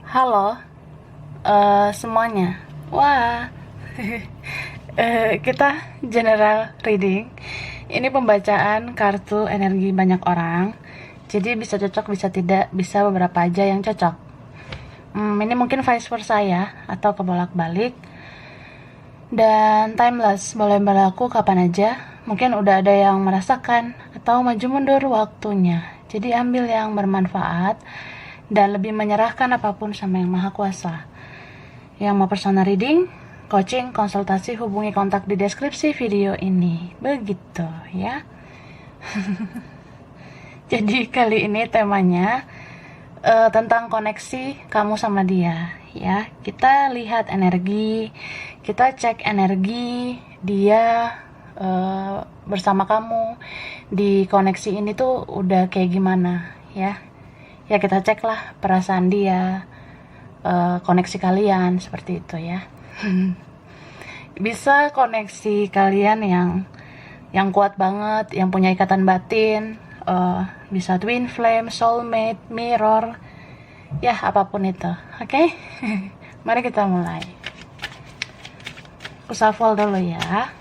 Halo, semuanya. Wah, kita general reading. Ini pembacaan kartu energi banyak orang. Jadi bisa cocok, bisa tidak, bisa beberapa aja yang cocok. Ini mungkin vice versa ya, atau kebolak-balik. Dan timeless, boleh berlaku kapan aja. Mungkin udah ada yang merasakan atau maju mundur waktunya. Jadi ambil yang bermanfaat dan lebih menyerahkan apapun sama Yang Maha Kuasa. Yang mau personal reading, coaching, konsultasi, hubungi kontak di deskripsi video ini. Begitu ya. Jadi kali ini temanya tentang koneksi kamu sama dia ya. Kita lihat energi, kita cek energi dia bersama kamu di koneksi ini tuh udah kayak gimana ya. Ya kita cek lah perasaan dia, koneksi kalian seperti itu ya. Bisa koneksi kalian yang kuat banget, yang punya ikatan batin, bisa twin flame, soulmate, mirror, ya apapun itu. Oke? Mari kita mulai. Aku shuffle dulu ya.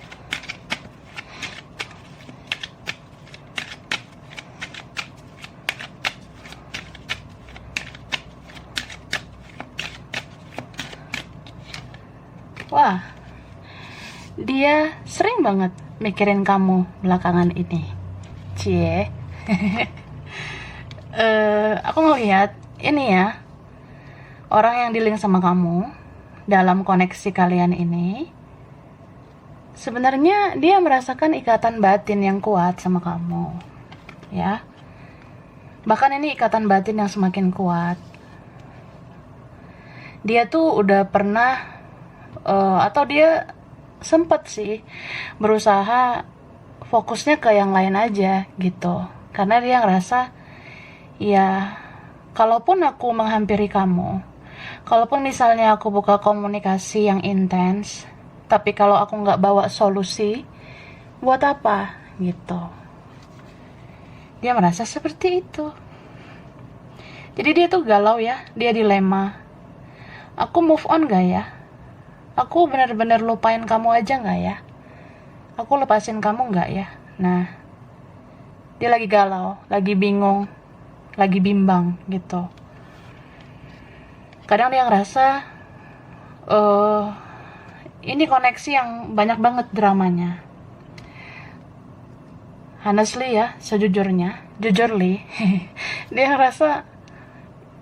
Wah, dia sering banget mikirin kamu belakangan ini. Cie. Aku ngelihat ini ya, orang yang dealing sama kamu dalam koneksi kalian ini, sebenarnya dia merasakan ikatan batin yang kuat sama kamu. Ya. Bahkan ini ikatan batin yang semakin kuat. Dia tuh udah pernah atau dia sempet sih berusaha fokusnya ke yang lain aja gitu, karena dia ngerasa ya kalaupun aku menghampiri kamu, kalaupun misalnya aku buka komunikasi yang intens, tapi kalau aku nggak bawa solusi, buat apa gitu. Dia merasa seperti itu. Jadi dia tuh galau ya, dia dilema, aku move on gak ya, aku benar-benar lupain kamu aja gak ya? Aku lepasin kamu gak ya? Nah, dia lagi galau, lagi bingung, lagi bimbang gitu. Kadang dia ngerasa ini koneksi yang banyak banget dramanya. Honestly ya, jujurly, dia ngerasa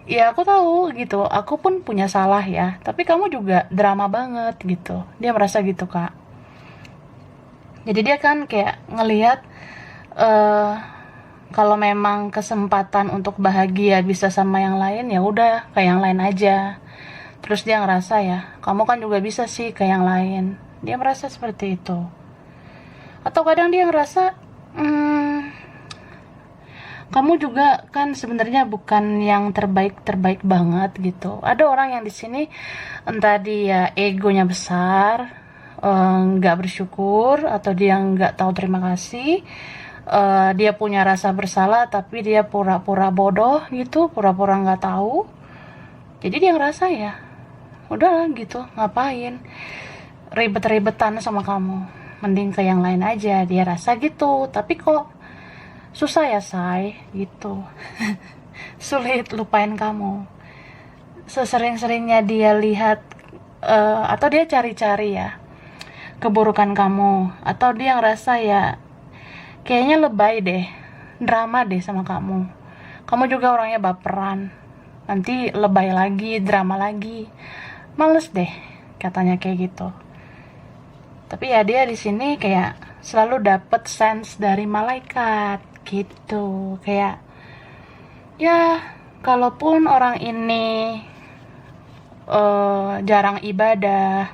ya aku tahu gitu, aku pun punya salah ya, tapi kamu juga drama banget gitu. Dia merasa gitu kak. Jadi dia kan kayak ngelihat kalau memang kesempatan untuk bahagia bisa sama yang lain, ya udah kayak yang lain aja. Terus dia ngerasa ya, kamu kan juga bisa sih ke yang lain. Dia merasa seperti itu. Atau kadang dia ngerasa kamu juga kan sebenarnya bukan yang terbaik banget gitu. Ada orang yang di sini entah dia egonya besar, nggak bersyukur, atau dia nggak tahu terima kasih, dia punya rasa bersalah tapi dia pura-pura bodoh gitu, pura-pura nggak tahu. Jadi dia ngerasa ya udah gitu, ngapain ribet-ribetan sama kamu, mending ke yang lain aja. Dia rasa gitu, tapi kok susah ya say gitu. Sulit lupain kamu. Sesering-seringnya dia lihat atau dia cari-cari ya keburukan kamu, atau dia ngerasa ya kayaknya lebay deh, drama deh sama kamu. Kamu juga orangnya baperan, nanti lebay lagi, drama lagi, males deh katanya kayak gitu. Tapi ya dia di sini kayak selalu dapet sense dari malaikat gitu, kayak ya kalaupun orang ini jarang ibadah,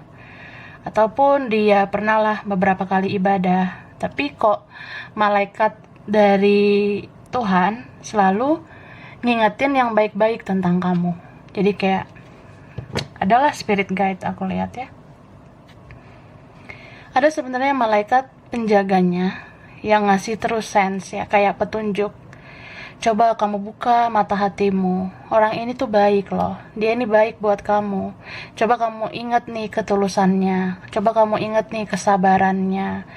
ataupun dia pernah lah beberapa kali ibadah, tapi kok malaikat dari Tuhan selalu ngingetin yang baik-baik tentang kamu. Jadi kayak adalah spirit guide, aku lihat ya. Ada sebenarnya malaikat penjaganya yang ngasih terus sense ya, kayak petunjuk. Coba kamu buka mata hatimu. Orang ini tuh baik loh. Dia ini baik buat kamu. Coba kamu ingat nih ketulusannya. Coba kamu ingat nih kesabarannya.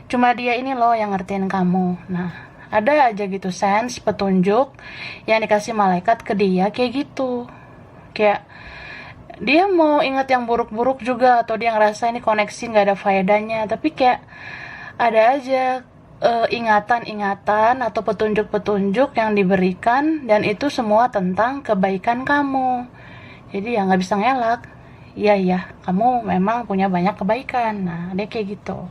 Cuma dia ini loh yang ngertiin kamu. Nah, ada aja gitu sense, petunjuk yang dikasih malaikat ke dia kayak gitu. Kayak dia mau ingat yang buruk-buruk juga, atau dia ngerasa ini koneksi nggak ada faedahnya, tapi kayak ada aja ingatan-ingatan atau petunjuk-petunjuk yang diberikan, dan itu semua tentang kebaikan kamu. Jadi ya nggak bisa ngelak. Iya ya, kamu memang punya banyak kebaikan. Nah, dia kayak gitu.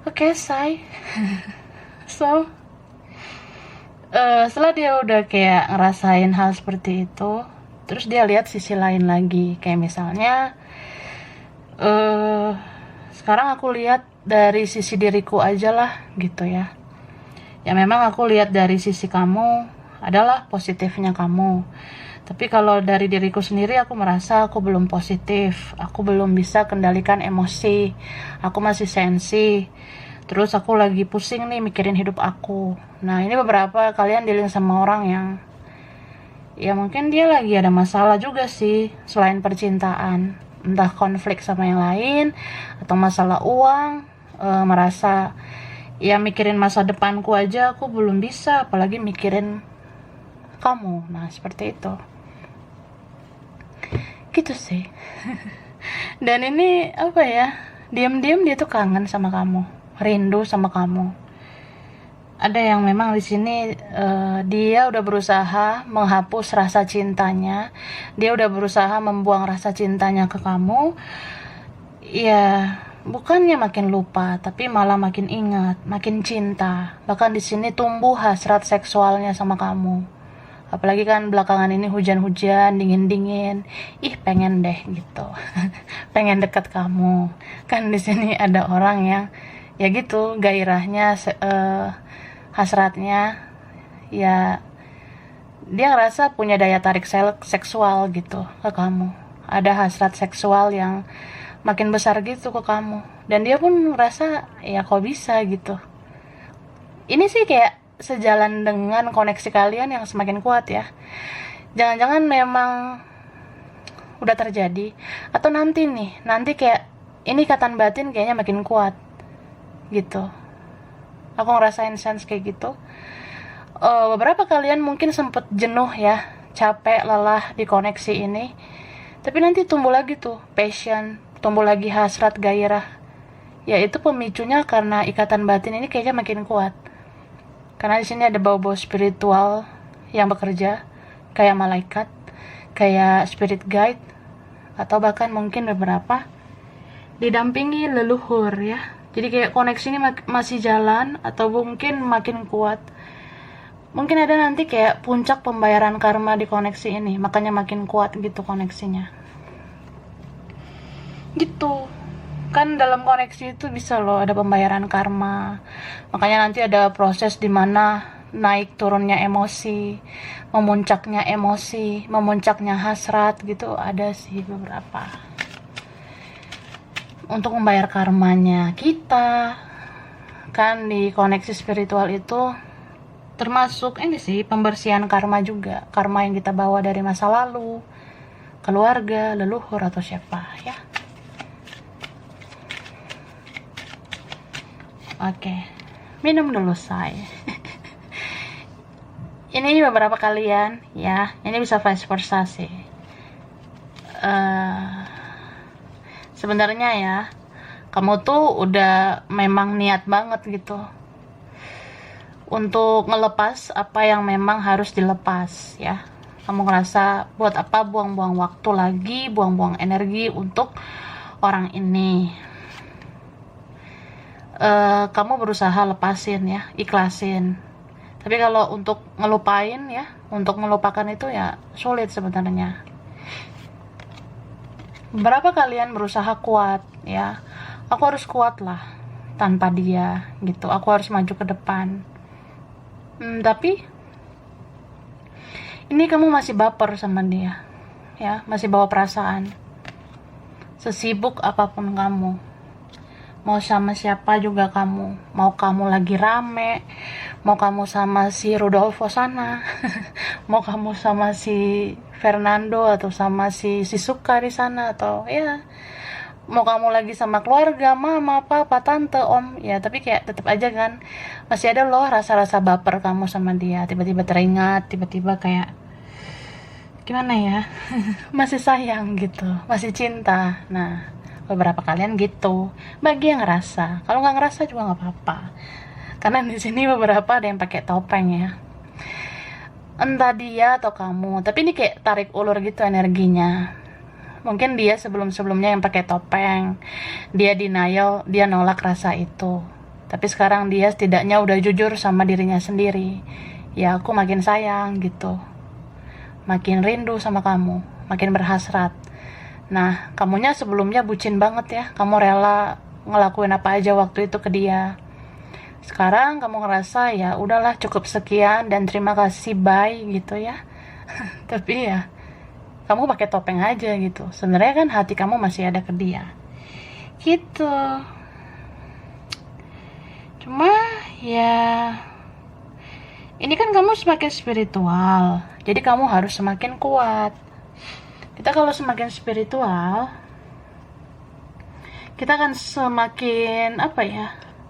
Oke, say. So, setelah dia udah kayak ngerasain hal seperti itu, terus dia lihat sisi lain lagi. Kayak misalnya, sekarang aku lihat dari sisi diriku aja lah gitu ya. Ya memang aku lihat dari sisi kamu adalah positifnya kamu. Tapi kalau dari diriku sendiri, aku merasa aku belum positif. Aku belum bisa kendalikan emosi. Aku masih sensi. Terus aku lagi pusing nih mikirin hidup aku. Nah, ini beberapa kalian dealing sama orang yang ya mungkin dia lagi ada masalah juga sih selain percintaan. Entah konflik sama yang lain atau masalah uang. Merasa ya mikirin masa depanku aja aku belum bisa, apalagi mikirin kamu. Nah, seperti itu gitu sih. Dan ini apa ya, diam-diam dia tuh kangen sama kamu, rindu sama kamu. Ada yang memang di sini dia udah berusaha menghapus rasa cintanya, dia udah berusaha membuang rasa cintanya ke kamu. Ya bukannya makin lupa, tapi malah makin ingat, makin cinta. Bahkan di sini tumbuh hasrat seksualnya sama kamu. Apalagi kan belakangan ini hujan-hujan, dingin-dingin. Ih, pengen deh gitu. Pengen deket kamu. Kan di sini ada orang yang ya gitu, gairahnya, hasratnya ya dia ngerasa punya daya tarik seksual gitu ke kamu. Ada hasrat seksual yang makin besar gitu ke kamu, dan dia pun ngerasa ya kok bisa gitu. Ini sih kayak sejalan dengan koneksi kalian yang semakin kuat ya. Jangan-jangan memang udah terjadi, atau nanti kayak ini ikatan batin kayaknya makin kuat gitu. Aku ngerasain sense kayak gitu. Beberapa kalian mungkin sempet jenuh ya, capek, lelah di koneksi ini, tapi nanti tumbuh lagi tuh passion, tumbuh lagi hasrat, gairah. Ya itu pemicunya karena ikatan batin ini kayaknya makin kuat. Karena di sini ada bau-bau spiritual yang bekerja, kayak malaikat, kayak spirit guide, atau bahkan mungkin beberapa didampingi leluhur ya. Jadi kayak koneksi ini masih jalan, atau mungkin makin kuat. Mungkin ada nanti kayak puncak pembayaran karma di koneksi ini, makanya makin kuat gitu koneksinya. Gitu. Kan dalam koneksi itu bisa loh ada pembayaran karma. Makanya nanti ada proses dimana naik turunnya emosi, memuncaknya hasrat gitu, ada sih beberapa. Untuk membayar karmanya kita, kan di koneksi spiritual itu termasuk ini sih pembersihan karma juga. Karma yang kita bawa dari masa lalu, keluarga, leluhur, atau siapa ya. Oke, minum dulu say. Ini beberapa kalian ya, ini bisa vice versa sih. Sebenarnya ya, kamu tuh udah memang niat banget gitu untuk ngelepas apa yang memang harus dilepas ya. Kamu ngerasa buat apa buang-buang waktu lagi, buang-buang energi untuk orang ini. Kamu berusaha lepasin ya, ikhlasin. Tapi kalau untuk ngelupain ya, untuk melupakan itu ya sulit sebenarnya. Berapa kalian berusaha kuat ya, aku harus kuat lah tanpa dia gitu, aku harus maju ke depan. Tapi ini kamu masih baper sama dia ya, masih bawa perasaan. Sesibuk apapun kamu, mau sama siapa juga kamu, mau kamu lagi rame, mau kamu sama si Rodolfo sana, mau kamu sama si Fernando atau sama si Suka di sana, atau ya mau kamu lagi sama keluarga, mama, papa, tante, om, ya tapi kayak tetap aja kan masih ada loh rasa-rasa baper kamu sama dia, tiba-tiba teringat, tiba-tiba kayak gimana ya, masih sayang gitu, masih cinta. Nah, beberapa kalian gitu, bagi yang ngerasa, kalau nggak ngerasa juga nggak apa-apa, karena di sini beberapa ada yang pakai topeng ya, entah dia atau kamu, tapi ini kayak tarik ulur gitu energinya. Mungkin dia sebelum-sebelumnya yang pakai topeng, dia denial, dia nolak rasa itu. Tapi sekarang dia setidaknya udah jujur sama dirinya sendiri. Ya aku makin sayang gitu. Makin rindu sama kamu, makin berhasrat. Nah, kamunya sebelumnya bucin banget ya. Kamu rela ngelakuin apa aja waktu itu ke dia. Sekarang kamu ngerasa ya udahlah cukup sekian dan terima kasih, bye gitu ya. Tapi ya kamu pakai topeng aja gitu. Sebenarnya kan hati kamu masih ada ke dia. Gitu. Cuma ya ini kan kamu semakin spiritual. Jadi kamu harus semakin kuat. Kita kalau semakin spiritual, kita akan semakin apa ya?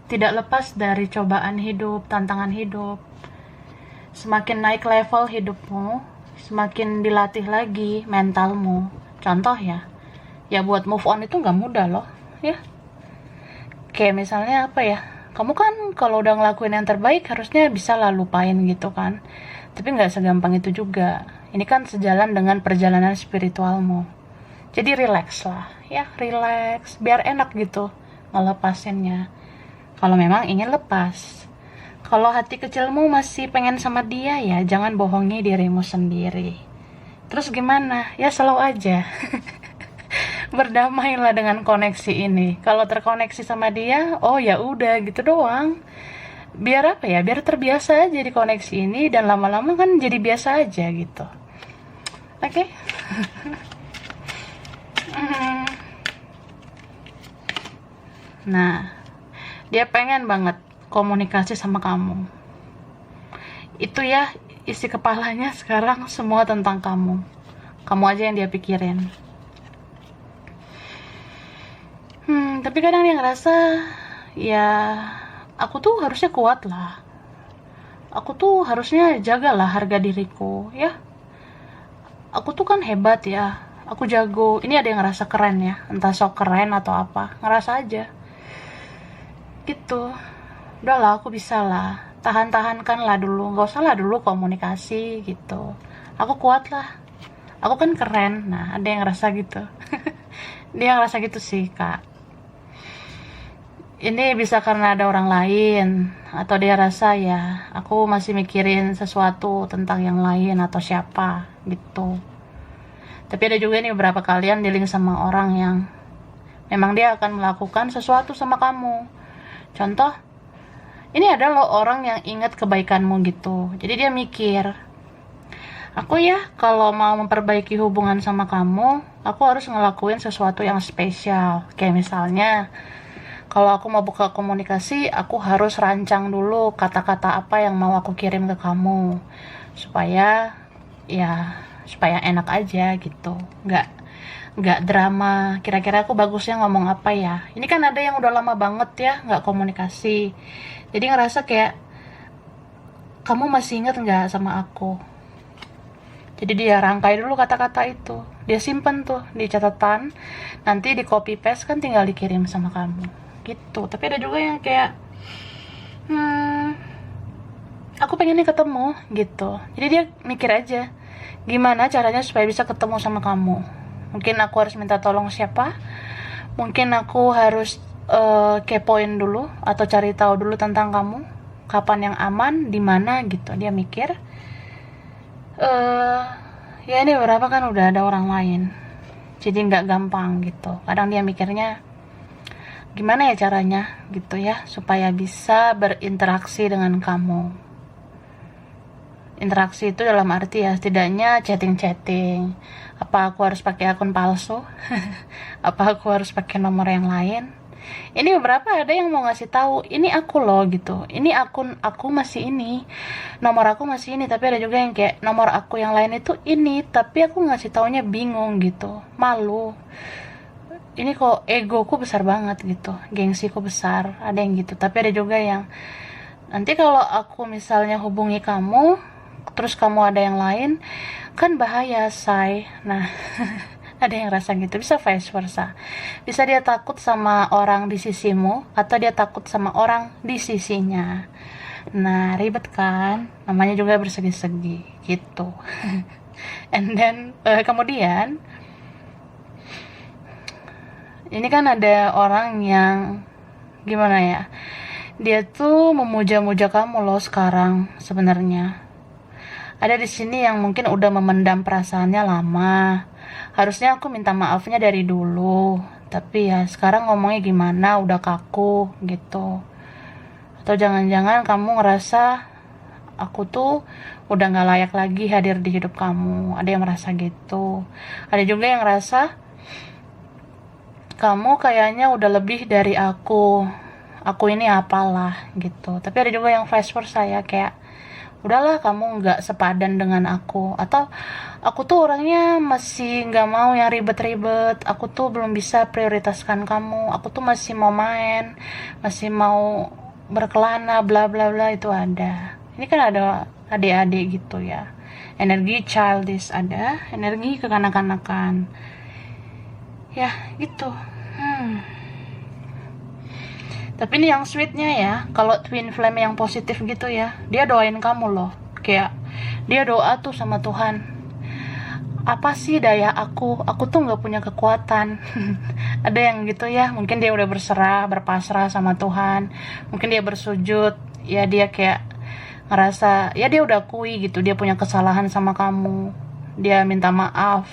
Tidak lepas dari cobaan hidup, tantangan hidup. Semakin naik level hidupmu, semakin dilatih lagi mentalmu. Contoh ya buat move on itu nggak mudah loh ya. Kayak misalnya apa ya, kamu kan kalau udah ngelakuin yang terbaik harusnya bisa lah lupain gitu kan, tapi nggak segampang itu juga. Ini kan sejalan dengan perjalanan spiritualmu, jadi relax lah ya, relax biar enak gitu ngelepasinnya, kalau memang ingin lepas. Kalau hati kecilmu masih pengen sama dia, ya jangan bohongi dirimu sendiri. Terus gimana? Ya slow aja. Berdamailah dengan koneksi ini. Kalau terkoneksi sama dia, oh ya udah gitu doang. Biar apa ya? Biar terbiasa aja di koneksi ini, dan lama-lama kan jadi biasa aja gitu. Oke? Nah, dia pengen banget komunikasi sama kamu. Itu ya, isi kepalanya sekarang semua tentang kamu. Kamu aja yang dia pikirin. Tapi kadang dia ngerasa, ya aku tuh harusnya kuat lah. Aku tuh harusnya jagalah harga diriku, ya. Aku tuh kan hebat ya. Aku jago. Ini ada yang ngerasa keren ya. Entah sok keren atau apa. Ngerasa aja. Gitu. Udahlah, aku bisa lah. Tahan-tahankan lah dulu. Gak usah lah dulu komunikasi gitu. Aku kuat lah. Aku kan keren. Nah, ada yang ngerasa gitu. Dia ngerasa gitu sih, Kak. Ini bisa karena ada orang lain, atau dia rasa ya aku masih mikirin sesuatu tentang yang lain atau siapa gitu. Tapi ada juga nih beberapa kalian dealing sama orang yang memang dia akan melakukan sesuatu sama kamu. Contoh, ini ada loh orang yang ingat kebaikanmu gitu. Jadi dia mikir, aku ya kalau mau memperbaiki hubungan sama kamu, aku harus ngelakuin sesuatu yang spesial. Kayak misalnya, kalau aku mau buka komunikasi, aku harus rancang dulu kata-kata apa yang mau aku kirim ke kamu, supaya enak aja gitu, nggak drama. Kira-kira aku bagusnya ngomong apa ya? Ini kan ada yang udah lama banget ya nggak komunikasi, jadi ngerasa kayak kamu masih ingat nggak sama aku. Jadi dia rangkai dulu kata-kata itu, dia simpen tuh di catatan, nanti di copy paste kan tinggal dikirim sama kamu gitu. Tapi ada juga yang kayak aku pengennya ketemu gitu, jadi dia mikir aja gimana caranya supaya bisa ketemu sama kamu. Mungkin aku harus minta tolong siapa, mungkin aku harus kepoin dulu atau cari tahu dulu tentang kamu, kapan yang aman, di mana gitu. Dia mikir ya ini beberapa kan udah ada orang lain, jadi nggak gampang gitu. Kadang dia mikirnya gimana ya caranya gitu ya supaya bisa berinteraksi dengan kamu. Interaksi itu dalam arti ya setidaknya chatting. Apa aku harus pakai akun palsu? Apa aku harus pakai nomor yang lain? Ini beberapa ada yang mau ngasih tahu, ini aku loh gitu, ini akun aku masih ini, nomor aku masih ini, tapi ada juga yang kayak nomor aku yang lain itu ini, tapi aku ngasih taunya bingung gitu, malu. Ini kok egoku besar banget gitu, gengsiku besar, ada yang gitu. Tapi ada juga yang nanti kalau aku misalnya hubungi kamu terus kamu ada yang lain kan bahaya, say. Nah, ada yang rasa gitu, bisa vice versa, bisa dia takut sama orang di sisimu atau dia takut sama orang di sisinya. Nah, ribet kan, namanya juga bersegi-segi gitu. And then kemudian ini kan ada orang yang gimana ya, dia tuh memuja-muja kamu loh sekarang sebenarnya. Ada di sini yang mungkin udah memendam perasaannya lama. Harusnya aku minta maafnya dari dulu, tapi ya sekarang ngomongnya gimana, udah kaku gitu. Atau jangan-jangan kamu ngerasa aku tuh udah gak layak lagi hadir di hidup kamu. Ada yang merasa gitu. Ada juga yang ngerasa kamu kayaknya udah lebih dari aku ini apalah gitu. Tapi ada juga yang vice versa ya, kayak udahlah kamu nggak sepadan dengan aku, atau aku tuh orangnya masih nggak mau yang ribet-ribet, aku tuh belum bisa prioritaskan kamu, aku tuh masih mau main, masih mau berkelana bla bla bla. Itu ada. Ini kan ada adik-adik gitu ya, energi childish, ada energi kekanak-kanakan ya gitu. Tapi ini yang sweetnya ya, kalau twin flame yang positif gitu ya, dia doain kamu loh, kayak dia doa tuh sama Tuhan, apa sih daya aku tuh nggak punya kekuatan. Ada yang gitu ya, mungkin dia udah berserah, berpasrah sama Tuhan, mungkin dia bersujud ya, dia kayak ngerasa ya dia udah akui gitu, dia punya kesalahan sama kamu, dia minta maaf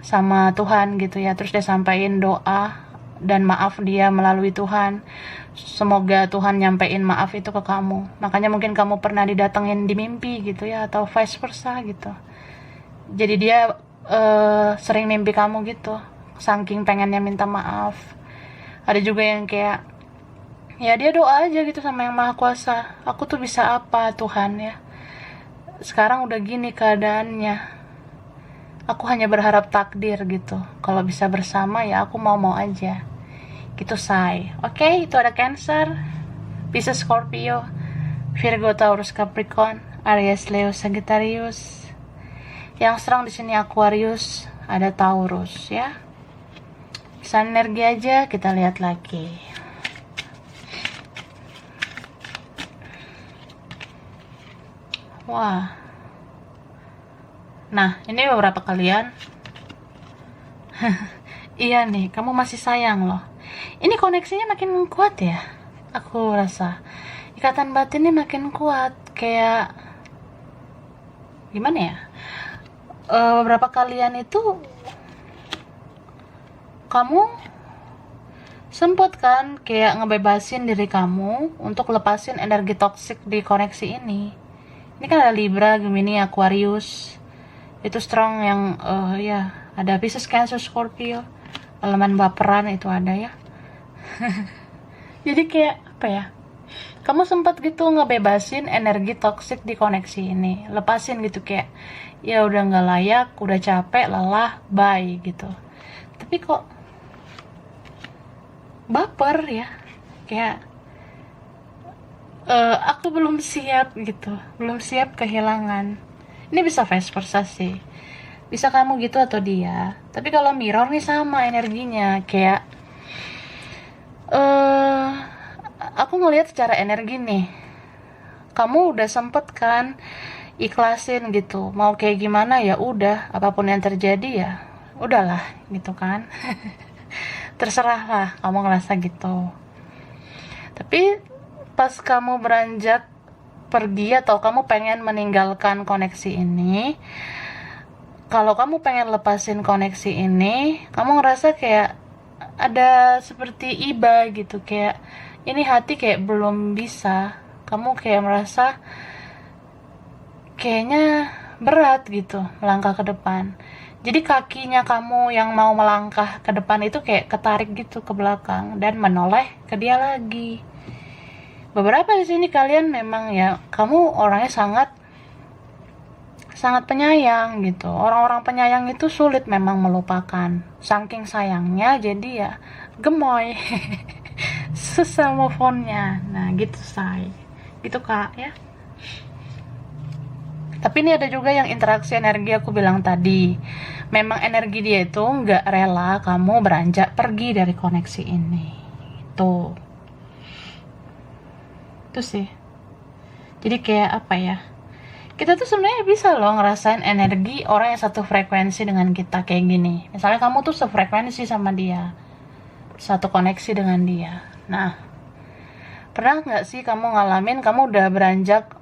sama Tuhan gitu ya, terus dia sampaikan doa dan maaf dia melalui Tuhan. Semoga Tuhan nyampein maaf itu ke kamu. Makanya mungkin kamu pernah didatengin di mimpi gitu ya, atau vice versa gitu. Jadi dia sering mimpi kamu gitu, saking pengennya minta maaf. Ada juga yang kayak ya dia doa aja gitu sama yang Maha Kuasa, aku tuh bisa apa Tuhan ya, sekarang udah gini keadaannya, aku hanya berharap takdir gitu, kalau bisa bersama ya aku mau aja gitu, say. Oke, itu ada Cancer, Pisces, Scorpio, Virgo, Taurus, Capricorn, Aries, Leo, Sagittarius. Yang serang di sini Aquarius, ada Taurus ya. Bisa energi aja, kita lihat lagi. Wah. Nah, ini beberapa kalian. Iya nih, kamu masih sayang loh. Ini koneksinya makin kuat ya, aku rasa ikatan batinnya makin kuat. Kayak gimana ya, beberapa kalian itu kamu sempet kan kayak ngebebasin diri kamu untuk lepasin energi toksik di koneksi ini. Ini kan ada Libra, Gemini, Aquarius, itu strong yang ya ada Pisces, Cancer, Scorpio, elemen baperan itu ada ya. Jadi kayak apa ya, kamu sempat gitu ngebebasin energi toksik di koneksi ini, lepasin gitu, kayak ya udah nggak layak, udah capek, lelah, bye gitu. Tapi kok baper ya, kayak aku belum siap gitu, belum siap kehilangan. Ini bisa vice versa sih, bisa kamu gitu atau dia. Tapi kalau mirror nih sama energinya, kayak aku ngelihat secara energi nih, kamu udah sempet kan ikhlasin gitu, mau kayak gimana ya udah, apapun yang terjadi ya udahlah gitu kan. Terserah lah kamu ngerasa gitu. Tapi pas kamu beranjak pergi atau kamu pengen meninggalkan koneksi ini, kalau kamu pengen lepasin koneksi ini, kamu ngerasa kayak ada seperti iba gitu, kayak ini hati kayak belum bisa, kamu kayak merasa kayaknya berat gitu melangkah ke depan. Jadi kakinya kamu yang mau melangkah ke depan itu kayak ketarik gitu ke belakang dan menoleh ke dia lagi. Beberapa di sini kalian memang ya, kamu orangnya sangat sangat penyayang gitu. Orang-orang penyayang itu sulit memang melupakan. Saking sayangnya jadi ya gemoy. Susah move on-nya. Nah, gitu say. Gitu Kak ya. Tapi ini ada juga yang interaksi energi aku bilang tadi. Memang energi dia itu nggak rela kamu beranjak pergi dari koneksi ini. Itu sih. Jadi kayak apa ya? Kita tuh sebenarnya bisa loh ngerasain energi orang yang satu frekuensi dengan kita kayak gini. Misalnya kamu tuh sefrekuensi sama dia, satu koneksi dengan dia. Nah, pernah nggak sih kamu ngalamin kamu udah beranjak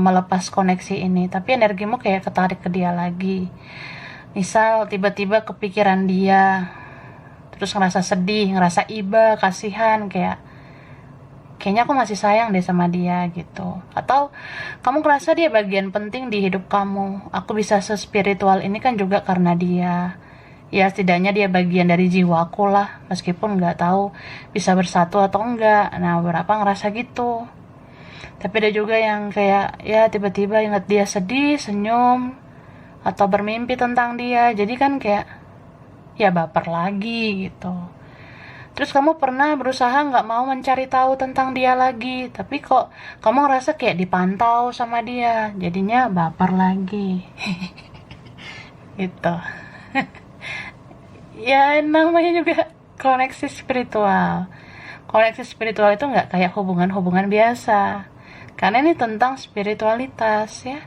melepas koneksi ini, tapi energimu kayak ketarik ke dia lagi. Misal tiba-tiba kepikiran dia, terus ngerasa sedih, ngerasa iba, kasihan, kayaknya aku masih sayang deh sama dia gitu. Atau kamu ngerasa dia bagian penting di hidup kamu. Aku bisa sespiritual ini kan juga karena dia. Ya setidaknya dia bagian dari jiwaku lah, meskipun nggak tahu bisa bersatu atau enggak. Nah beberapa ngerasa gitu. Tapi ada juga yang kayak ya tiba-tiba ingat dia sedih, senyum, atau bermimpi tentang dia. Jadi kan kayak ya baper lagi gitu. Terus kamu pernah berusaha nggak mau mencari tahu tentang dia lagi, tapi kok kamu ngerasa kayak dipantau sama dia, jadinya baper lagi. Gitu. Ya namanya juga koneksi spiritual. Koneksi spiritual itu nggak kayak hubungan-hubungan biasa, karena ini tentang spiritualitas ya.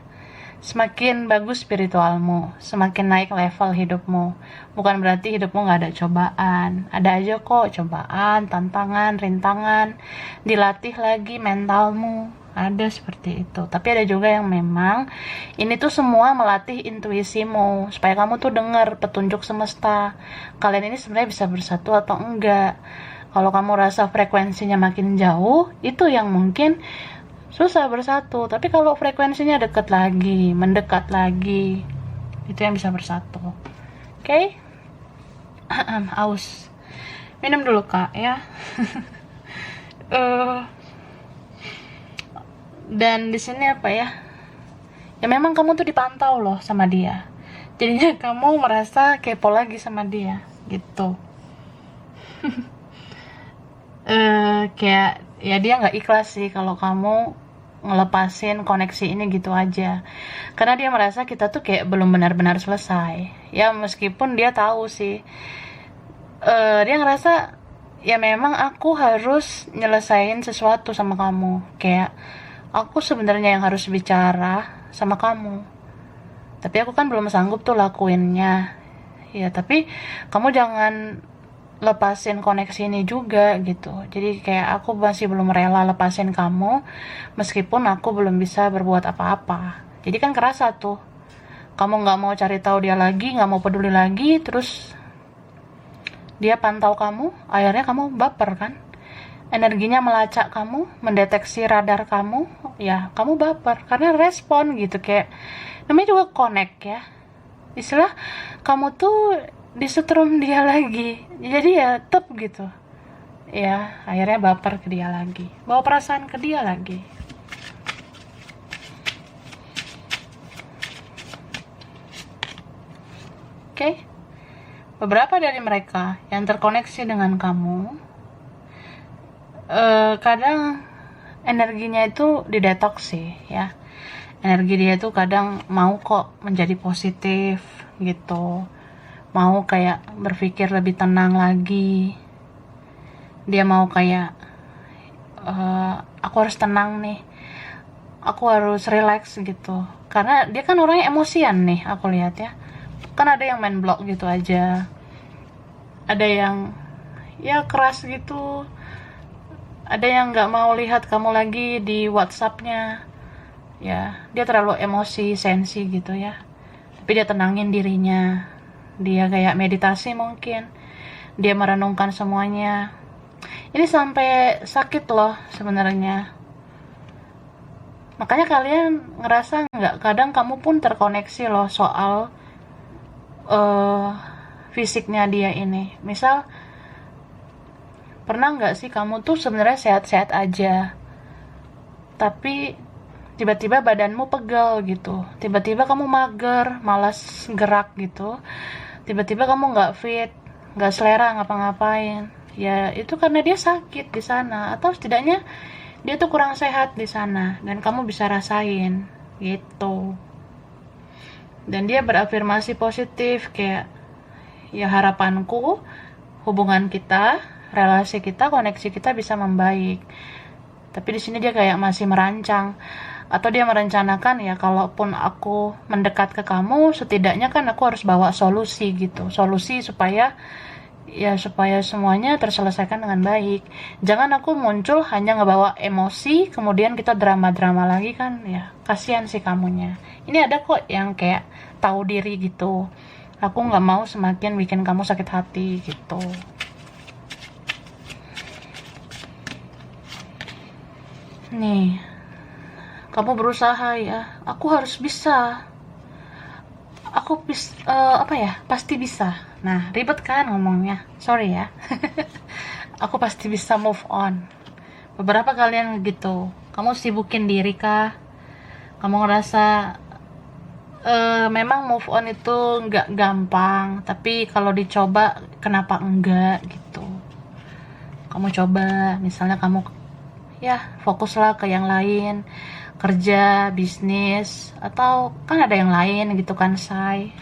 Semakin bagus spiritualmu, semakin naik level hidupmu. Bukan berarti hidupmu nggak ada cobaan. Ada aja kok cobaan, tantangan, rintangan. Dilatih lagi mentalmu. Ada seperti itu. Tapi ada juga yang memang ini tuh semua melatih intuisimu supaya kamu tuh dengar petunjuk semesta. Kalian ini sebenarnya bisa bersatu atau enggak. Kalau kamu rasa frekuensinya makin jauh, itu yang mungkin susah bersatu. Tapi kalau frekuensinya dekat lagi, mendekat lagi, itu yang bisa bersatu. Oke? Aus. Minum dulu Kak ya. Dan di sini apa ya? Ya memang kamu tuh dipantau loh sama dia. Jadinya kamu merasa kepo lagi sama dia, gitu. Kayak ya dia nggak ikhlas sih kalau kamu ngelepasin koneksi ini gitu aja, karena dia merasa kita tuh kayak belum benar-benar selesai ya, meskipun dia tahu sih, dia ngerasa ya memang aku harus nyelesain sesuatu sama kamu, kayak aku sebenarnya yang harus bicara sama kamu, tapi aku kan belum sanggup tuh lakuinnya ya. Tapi kamu jangan lepasin koneksi ini juga gitu. Jadi kayak aku masih belum rela lepasin kamu meskipun aku belum bisa berbuat apa-apa. Jadi kan kerasa tuh, kamu nggak mau cari tahu dia lagi, nggak mau peduli lagi, terus dia pantau kamu, akhirnya kamu baper kan, energinya melacak kamu, mendeteksi radar kamu, ya kamu baper karena respon gitu. Kayak namanya juga connect ya, istilah kamu tuh disetrum dia lagi, jadi ya tep gitu ya, akhirnya baper ke dia lagi, bawa perasaan ke dia lagi. Oke? Beberapa dari mereka yang terkoneksi dengan kamu, kadang energinya itu didetoks sih ya. Energi dia tuh kadang mau kok menjadi positif gitu, mau kayak berpikir lebih tenang lagi. Dia mau kayak aku harus tenang nih, aku harus relax gitu, karena dia kan orangnya emosian nih aku lihat ya. Kan ada yang main blok gitu aja, ada yang ya keras gitu, ada yang nggak mau lihat kamu lagi di WhatsAppnya ya. Dia terlalu emosi, sensi gitu ya, tapi dia tenangin dirinya, dia kayak meditasi mungkin, dia merenungkan semuanya. Ini sampai sakit loh sebenarnya. Makanya kalian ngerasa nggak, kadang kamu pun terkoneksi loh soal eh fisiknya dia ini. Misal, pernah nggak sih kamu tuh sebenarnya sehat-sehat aja, tapi tiba-tiba badanmu pegel gitu, tiba-tiba kamu mager, malas gerak gitu, tiba-tiba kamu nggak fit, nggak selera ngapa-ngapain. Ya itu karena dia sakit di sana, atau setidaknya dia tuh kurang sehat di sana, dan kamu bisa rasain gitu. Dan dia berafirmasi positif kayak, ya harapanku hubungan kita, relasi kita, koneksi kita bisa membaik. Tapi di sini dia kayak masih merancang, atau dia merencanakan, ya kalaupun aku mendekat ke kamu, setidaknya kan aku harus bawa solusi gitu, solusi supaya semuanya terselesaikan dengan baik. Jangan aku muncul hanya ngebawa emosi, kemudian kita drama-drama lagi, kan ya kasihan sih kamunya. Ini ada kok yang kayak tahu diri gitu, aku nggak mau semakin bikin kamu sakit hati gitu. Nih, kamu berusaha ya, aku harus bisa, pasti bisa. Nah, ribet kan ngomongnya, sorry ya. Aku pasti bisa move on. Beberapa kalian gitu, kamu sibukin diri kah? Kamu ngerasa memang move on itu nggak gampang, tapi kalau dicoba kenapa enggak gitu. Kamu coba, misalnya kamu ya fokuslah ke yang lain, kerja, bisnis, atau kan ada yang lain gitu kan, say.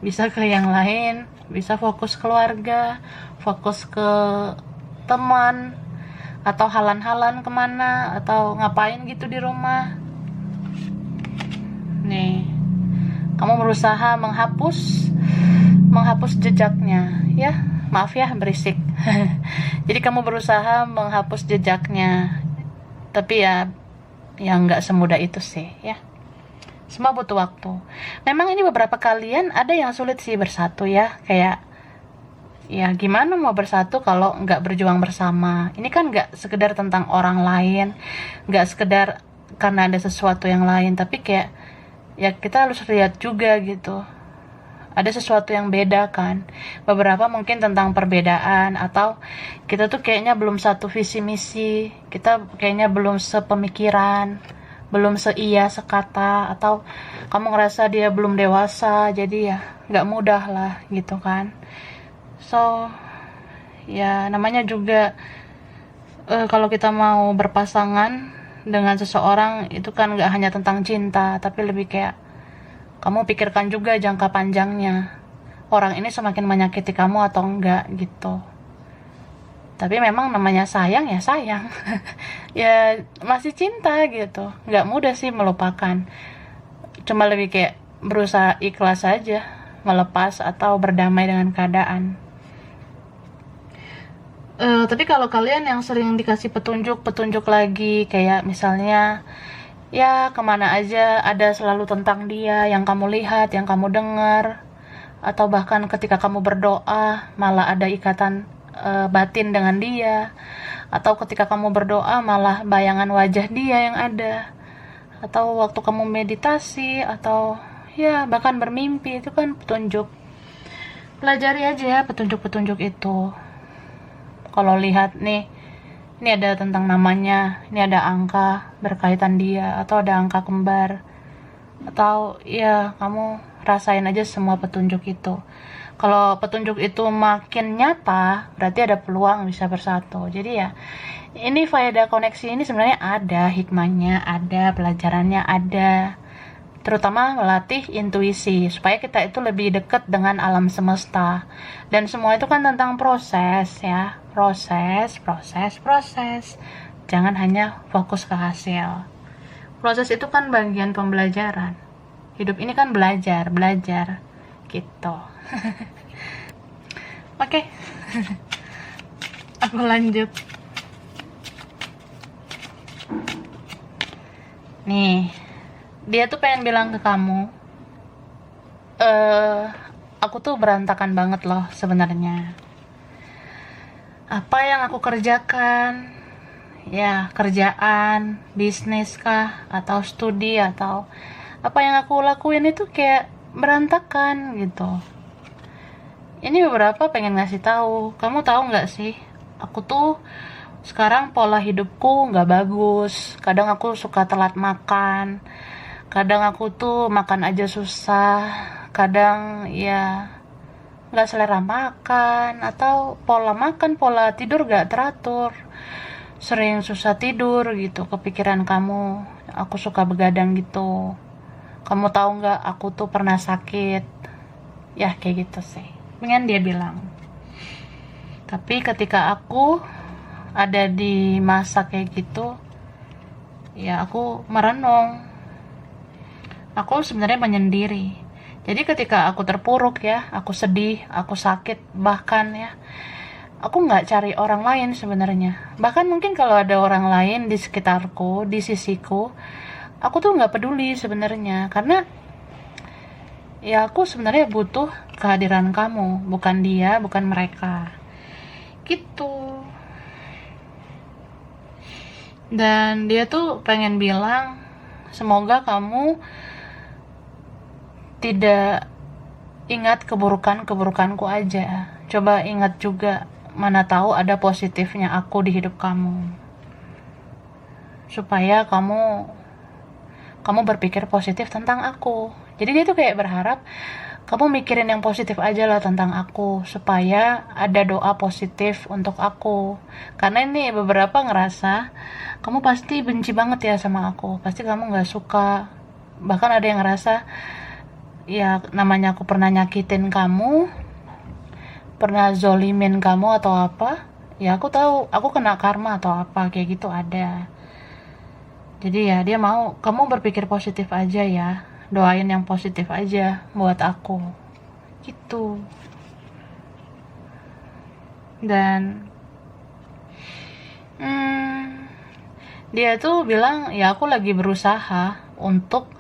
Bisa ke yang lain, bisa fokus keluarga, fokus ke teman, atau halan-halan kemana, atau ngapain gitu di rumah. Nih, kamu berusaha menghapus jejaknya, ya maaf ya berisik. Jadi kamu berusaha menghapus jejaknya, tapi ya nggak semudah itu sih ya. Semua butuh waktu. Memang ini beberapa kalian ada yang sulit sih bersatu ya, kayak ya gimana mau bersatu kalau nggak berjuang bersama. Ini kan nggak sekedar tentang orang lain, nggak sekedar karena ada sesuatu yang lain, tapi kayak ya kita harus lihat juga gitu, ada sesuatu yang beda kan. Beberapa mungkin tentang perbedaan, atau kita tuh kayaknya belum satu visi misi, kita kayaknya belum sepemikiran, belum seia sekata, atau kamu ngerasa dia belum dewasa, jadi ya nggak mudah lah gitu kan. So ya namanya juga kalau kita mau berpasangan dengan seseorang, itu kan nggak hanya tentang cinta, tapi lebih kayak kamu pikirkan juga jangka panjangnya, orang ini semakin menyakiti kamu atau enggak gitu. Tapi memang namanya sayang ya sayang. Ya masih cinta gitu, nggak mudah sih melupakan. Cuma lebih kayak berusaha ikhlas aja, melepas atau berdamai dengan keadaan. Tapi kalau kalian yang sering dikasih petunjuk lagi, kayak misalnya ya kemana aja ada selalu tentang dia, yang kamu lihat, yang kamu dengar, atau bahkan ketika kamu berdoa malah ada ikatan batin dengan dia, atau ketika kamu berdoa malah bayangan wajah dia yang ada, atau waktu kamu meditasi, atau ya bahkan bermimpi, itu kan petunjuk. Pelajari aja ya petunjuk-petunjuk itu. Kalau lihat nih, ini ada tentang namanya, ini ada angka berkaitan dia, atau ada angka kembar, atau ya kamu rasain aja semua petunjuk itu. Kalau petunjuk itu makin nyata, berarti ada peluang bisa bersatu. Jadi ya ini faedah koneksi ini sebenarnya ada hikmahnya, ada pelajarannya, ada, terutama melatih intuisi supaya kita itu lebih dekat dengan alam semesta. Dan semua itu kan tentang proses ya, proses. Jangan hanya fokus ke hasil. Proses itu kan bagian pembelajaran. Hidup ini kan belajar gitu. Oke. Aku lanjut. Nih, dia tuh pengen bilang ke kamu, aku tuh berantakan banget loh sebenarnya. Apa yang aku kerjakan, ya kerjaan, bisnis kah, atau studi, atau apa yang aku lakuin itu kayak berantakan gitu. Ini beberapa pengen ngasih tahu, kamu tahu nggak sih, aku tuh sekarang pola hidupku nggak bagus. Kadang aku suka telat makan, kadang aku tuh makan aja susah, kadang ya nggak selera makan, atau pola tidur nggak teratur, sering susah tidur gitu, kepikiran kamu, aku suka begadang gitu. Kamu tahu nggak, aku tuh pernah sakit, ya kayak gitu sih, pengen dia bilang. Tapi ketika aku ada di masa kayak gitu, ya aku merenung, aku sebenarnya menyendiri. Jadi ketika aku terpuruk ya, aku sedih, aku sakit, bahkan ya, aku nggak cari orang lain sebenarnya. Bahkan mungkin kalau ada orang lain di sekitarku, di sisiku, aku tuh nggak peduli sebenarnya, karena ya aku sebenarnya butuh kehadiran kamu, bukan dia, bukan mereka gitu. Dan dia tuh pengen bilang, semoga kamu tidak ingat keburukanku aja, coba ingat juga, mana tahu ada positifnya aku di hidup kamu, supaya kamu berpikir positif tentang aku. Jadi dia tuh kayak berharap kamu mikirin yang positif aja lah tentang aku, supaya ada doa positif untuk aku. Karena ini beberapa ngerasa kamu pasti benci banget ya sama aku, pasti kamu nggak suka. Bahkan ada yang ngerasa, ya namanya aku pernah nyakitin kamu, pernah zolimin kamu atau apa, ya aku tahu aku kena karma atau apa kayak gitu ada. Jadi ya dia mau kamu berpikir positif aja ya, doain yang positif aja buat aku gitu. Dan dia tuh bilang, ya aku lagi berusaha untuk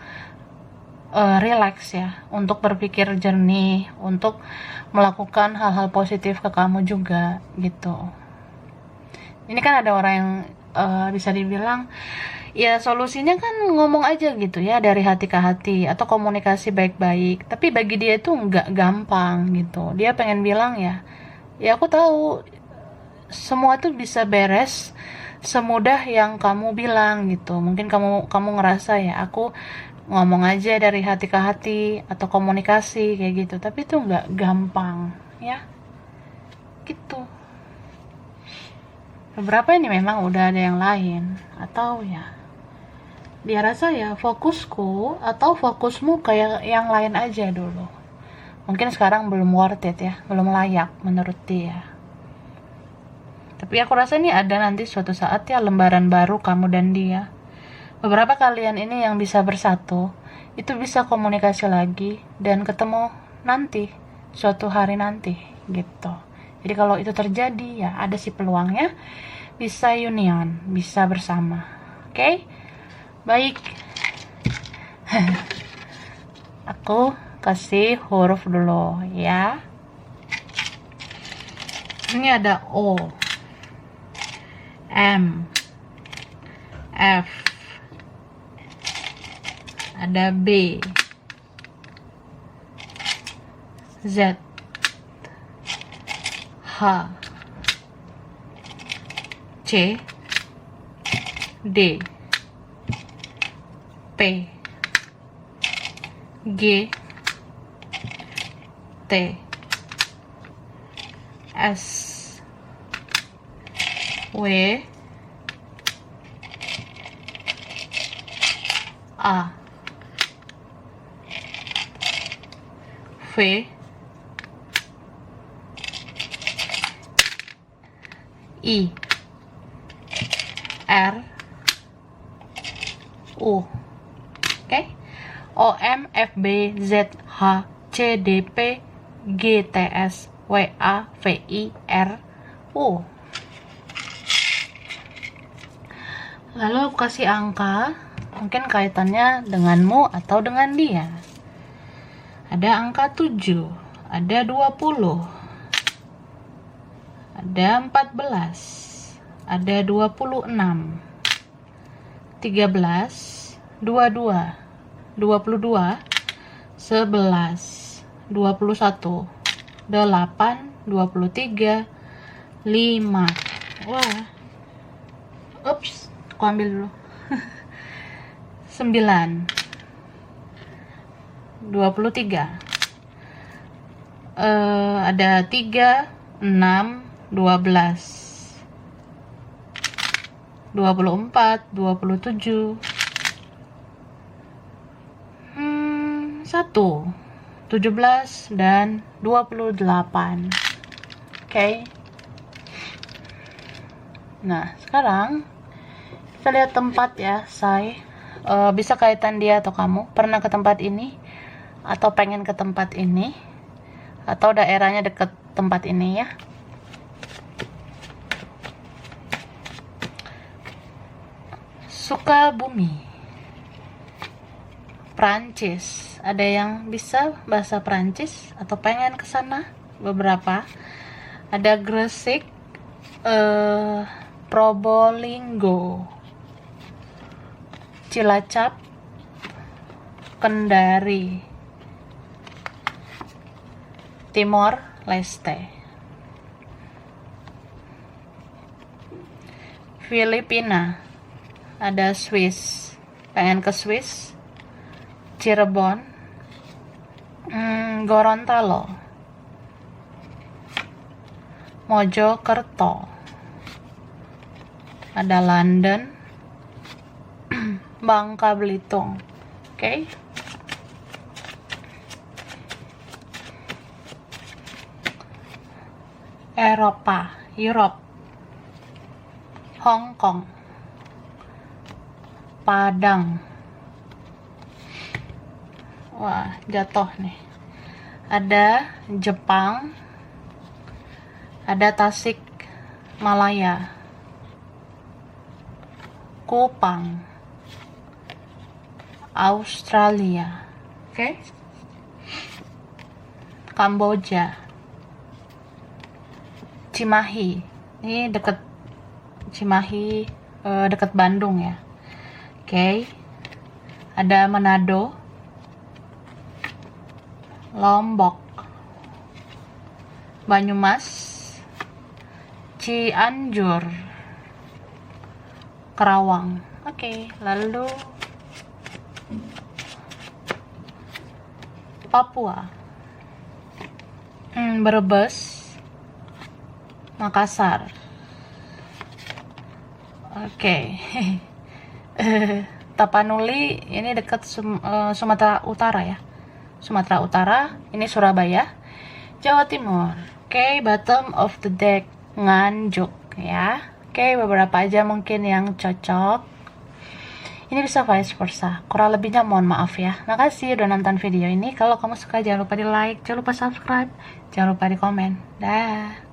relax ya, untuk berpikir jernih, untuk melakukan hal-hal positif ke kamu juga gitu. Ini kan ada orang yang bisa dibilang, ya solusinya kan ngomong aja gitu ya, dari hati ke hati, atau komunikasi baik-baik. Tapi bagi dia itu nggak gampang gitu. Dia pengen bilang ya aku tahu semua tuh bisa beres semudah yang kamu bilang gitu. Mungkin kamu ngerasa ya aku ngomong aja dari hati ke hati atau komunikasi kayak gitu, tapi itu nggak gampang ya gitu. Beberapa ini memang udah ada yang lain, atau ya dia rasa ya fokusku atau fokusmu kayak yang lain aja dulu. Mungkin sekarang belum worth it ya, belum layak menurut dia. Tapi aku rasa ini ada nanti suatu saat ya, lembaran baru kamu dan dia. Beberapa kalian ini yang bisa bersatu, itu bisa komunikasi lagi dan ketemu nanti, suatu hari nanti gitu. Jadi kalau itu terjadi ya ada sih peluangnya bisa union, bisa bersama. Oke? Baik. Aku kasih huruf dulu ya. Ini ada O, M, F, ada B, Z, H, C, D, P, G, T, S, W, A, V, I, R, U. Oke? O, M, F, B, Z, H, C, D, P, G, T, S, W, A, V, I, R, U. Lalu aku kasih angka, mungkin kaitannya denganmu atau dengan dia. Ada angka 7, ada 20, ada 14, ada 26, 13, 22, 22, 11, 21, 8, 23, 5. Wah. Ups, aku ambil dulu. 9, 23. Ada 3, 6, 12, 24, 27, 1, 17, dan 28. Oke. Nah, sekarang kita lihat tempat ya, say. Bisa kaitan dia atau kamu pernah ke tempat ini, atau pengen ke tempat ini, atau daerahnya deket tempat ini ya. Sukabumi, Prancis. Ada yang bisa bahasa Prancis atau pengen ke sana? Beberapa. Ada Gresik, Probolinggo, Cilacap, Kendari, Timor Leste. Filipina, ada Swiss, pengen ke Swiss. Cirebon, Gorontalo, Mojokerto, ada London, Bangka Belitung. Oke. Europe, Hong Kong, Padang. Wah, jatuh nih. Ada Jepang, ada Tasik Malaya, Kupang, Australia. Oke. Kamboja, Cimahi. Ini deket Cimahi, deket Bandung ya. Oke. Ada Manado, Lombok, Banyumas, Cianjur, Karawang. Oke, lalu Papua, Brebes, Makassar. Oke. Tapanuli ini dekat Sumatera Utara ya. Sumatera Utara, ini Surabaya, Jawa Timur. Oke, bottom of the deck, Nganjuk ya. Oke, beberapa aja mungkin yang cocok. Ini bisa vice versa. Kurang lebihnya mohon maaf ya. Makasih udah nonton video ini. Kalau kamu suka jangan lupa di like, jangan lupa subscribe, jangan lupa di komen. Dah.